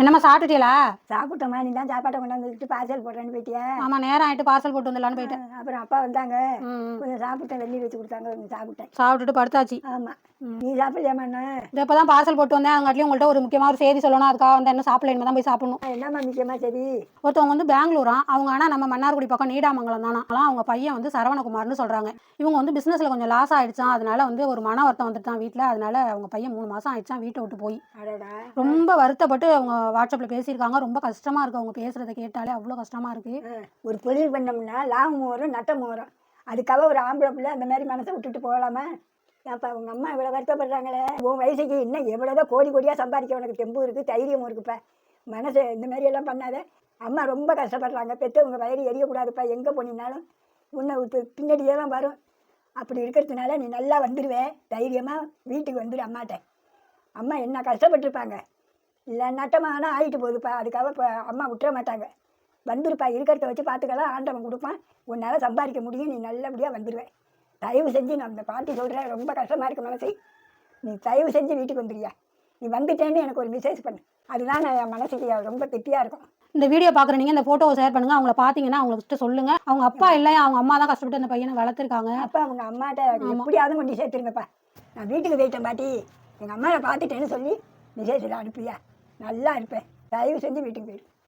என்னம்மா சாப்பிட்டுட்டீங்களா? சாப்பிட்டோம்மா. நீ தான் சாப்பாட்டை கொண்டாந்து வச்சுட்டு பார்சல் போடுறேன்னு போயிட்டியா? ஆமா, நேரம் ஆயிட்டு பார்சல் போட்டு வந்துடலான்னு போயிட்டேன். அப்புறம் அப்பா வந்தாங்க, கொஞ்சம் சாப்பிட்டேன். வெந்நீர் வச்சு கொடுத்தாங்க, கொஞ்சம் சாப்பிட்டேன். சாப்பிட்டுட்டு படுத்தாச்சு. ஆமாம். நீ சாப்பிடலையாம்மா? இது இப்போ தான் பார்சல் போட்டு வந்தேன். அவங்ககிட்டயும் உங்கள்கிட்ட ஒரு முக்கியமாக ஒரு செய்தி சொல்லணும். அதுக்காக வந்து என்ன சாப்பிடல, இனிமே தான் போய் சாப்பிடணும். என்னம்மா முக்கியமா? சரி. ஒருத்தவங்க வந்து பெங்களூராம். அவங்க ஆனால் நம்ம மன்னார்குடி பக்கம் நீடாமங்கலம் தானா. அவங்க பையன் வந்து சரவணகுமார்னு சொல்கிறாங்க. இவங்க வந்து பிஸ்னஸில் கொஞ்சம் லாஸ் ஆகிடுச்சான். அதனால வந்து ஒரு மன வருத்தம் வந்துட்டான் வீட்டில். அதனால அவங்க பையன் 3 மாதம் ஆயிடுச்சான் வீட்டை விட்டு போய். ரொம்ப வருத்தப்பட்டு அவங்க வாட்ஸ்அப்பில் பேசியிருக்காங்க. ரொம்ப கஷ்டமாக இருக்குது அவங்க பேசுகிறத கேட்டாலே. அவ்வளோ கஷ்டமாக இருக்குது. ஒரு தொழில் பண்ணோம்னா லாபமும் வரும் நட்டமும் வரும். அதுக்காக ஒரு ஆம்பளை பிள்ளை அந்த மாதிரி மனசை விட்டுட்டு போகலாமா? ஏன்ப்பா உங்கள் அம்மா இவ்வளோ வருத்தப்படுறாங்களே? உன் வயசுக்கு இன்னும் எவ்வளோதான் கோடி கோடியாக சம்பாதிக்க உனக்கு தெம்பு இருக்குது, தைரியமும் இருக்குப்பா. மனசை இந்த மாதிரி எல்லாம் பண்ணாத. அம்மா ரொம்ப கஷ்டப்படுறாங்க. பெற்றவங்க வயிறு எரியக்கூடாதுப்பா. எங்கே போனீங்கனாலும் உன்னை பின்னாடியே தான் வரும். அப்படி இருக்கிறதுனால நீ நல்லா வந்துடுவேன். தைரியமாக வீட்டுக்கு வந்துடு அம்மாட்ட. அம்மா என்ன கஷ்டப்பட்டுருப்பாங்க. இல்லை நட்டமானா ஆகிட்டு போகுதுப்பா. அதுக்காக இப்போ அம்மா விட்டுற மாட்டாங்க. வந்துருப்பா. இருக்கிறத வச்சு பார்த்துக்கலாம். ஆண்டவன் கொடுப்பான். உன்னால் சம்பாதிக்க முடியும். நீ நல்லபடியாக வந்துடுவேன். தயவு செஞ்சு நான் அந்த பாட்டி சொல்கிறேன். ரொம்ப கஷ்டமாக இருக்குது மனசு. நீ தயவு செஞ்சு வீட்டுக்கு வந்துடுறியா? நீ வந்துட்டேன்னு எனக்கு ஒரு மெசேஜ் பண்ணு. அதுதான் என் மனசுக்கு ரொம்ப திருப்தியாக இருக்கும். இந்த வீடியோ பார்க்குற நீங்கள் இந்த ஃபோட்டோவை ஷேர் பண்ணுங்கள். அவங்கள பார்த்தீங்கன்னா அவங்கள்ட்ட சொல்லுங்கள். அவங்க அப்பா இல்லை, அவங்க அம்மா தான் கஷ்டப்பட்டு அந்த பையனை வளர்த்துருக்காங்க. அப்பா அவங்க அம்மாட்ட எப்படியாவது கொண்டு சேர்த்துருங்கப்பா. நான் வீட்டுக்கு போயிட்டேன் பாட்டி, எங்கள் அம்மாவை பார்த்துட்டேன்னு சொல்லி மெசேஜில் அனுப்பியா. நல்லா இருப்பேன். தயவு செஞ்சு வீட்டுக்கு போயிடு.